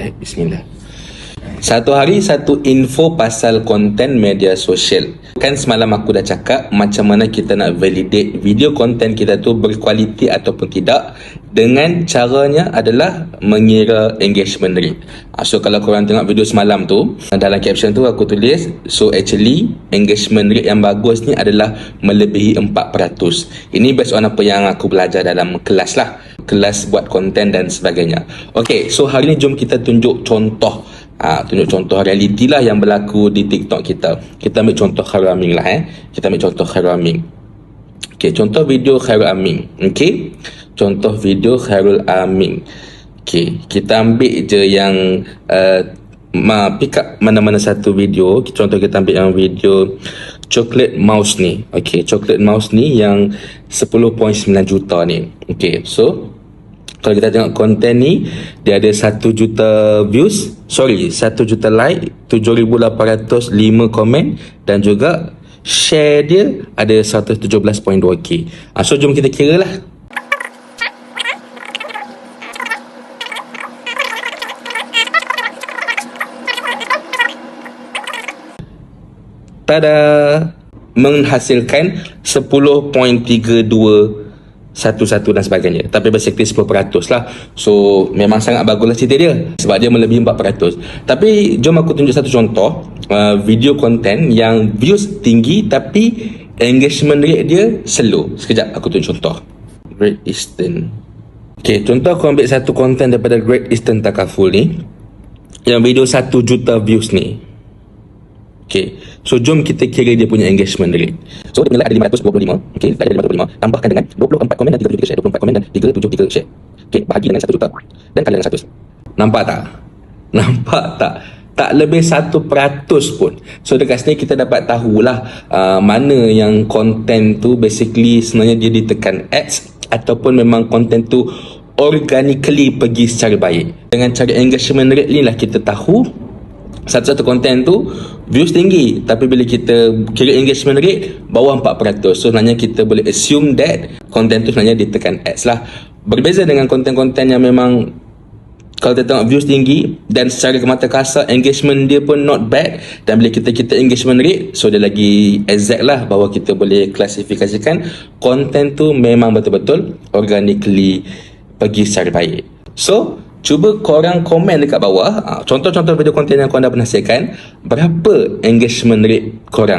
Baik, bismillah. Satu hari satu info pasal konten media sosial. Kan semalam aku dah cakap macam mana kita nak validate video konten kita tu berkualiti ataupun tidak. Dengan caranya adalah mengira engagement rate. So kalau korang tengok video semalam tu, dalam caption tu aku tulis, so actually engagement rate yang bagus ni adalah melebihi 4%. Ini based on apa yang aku belajar dalam kelas lah, kelas buat konten dan sebagainya. Okay, so hari ni jom kita tunjuk contoh. Tunjuk contoh realiti lah yang berlaku di TikTok kita. Kita ambil contoh Khairul Amin lah. Kita ambil contoh Khairul Amin. Okay, contoh video Khairul Amin. Okay, contoh video Khairul Amin. Okay, kita ambil je yang pick up mana-mana satu video. Contoh kita ambil yang video Chocolate Mouse ni. Okay, Chocolate Mouse ni yang 10.9 juta ni. Okay, so kalau kita tengok konten ni, dia ada 1 juta views, 1 juta like, 7,805 komen dan juga share dia ada 117.2k. So jom kita kira lah. Tada! Menghasilkan 10.32 11 dan sebagainya, tapi basically 10% lah. So memang sangat baguslah cerita dia sebab dia melebihi 4%. Tapi jom aku tunjuk satu contoh video konten yang views tinggi tapi engagement rate dia slow. Sekejap aku tunjuk contoh. Great Eastern. Okay, contoh aku ambil satu konten daripada Great Eastern Takaful ni yang video 1 juta views ni. Okay, so jom kita kira dia punya engagement rate. So dia punya like ada 525. Okay, like ada 525 tambahkan dengan 24 komen dan 33 share, 24 komen dan 373 share. Okay, bahagi dengan 1 juta dan kali dengan 100. Nampak tak? Nampak tak? Tak lebih 1% pun. So dekat sini kita dapat tahulah mana yang konten tu basically sebenarnya dia ditekan ads ataupun memang konten tu organically pergi secara baik. Dengan cara engagement rate ni lah kita tahu satu-satu konten tu views tinggi, tapi bila kita kira engagement rate bawah 4%. So sebenarnya kita boleh assume that konten tu sebenarnya ditekan ads lah. Berbeza dengan konten-konten yang memang kalau kita tengok views tinggi dan secara mata kasar engagement dia pun not bad, dan bila kita engagement rate, so dia lagi exact lah bahawa kita boleh klasifikasikan konten tu memang betul-betul organically pergi secara baik. So cuba korang komen dekat bawah contoh-contoh video konten yang korang dah pernah hasilkan, berapa engagement rate korang.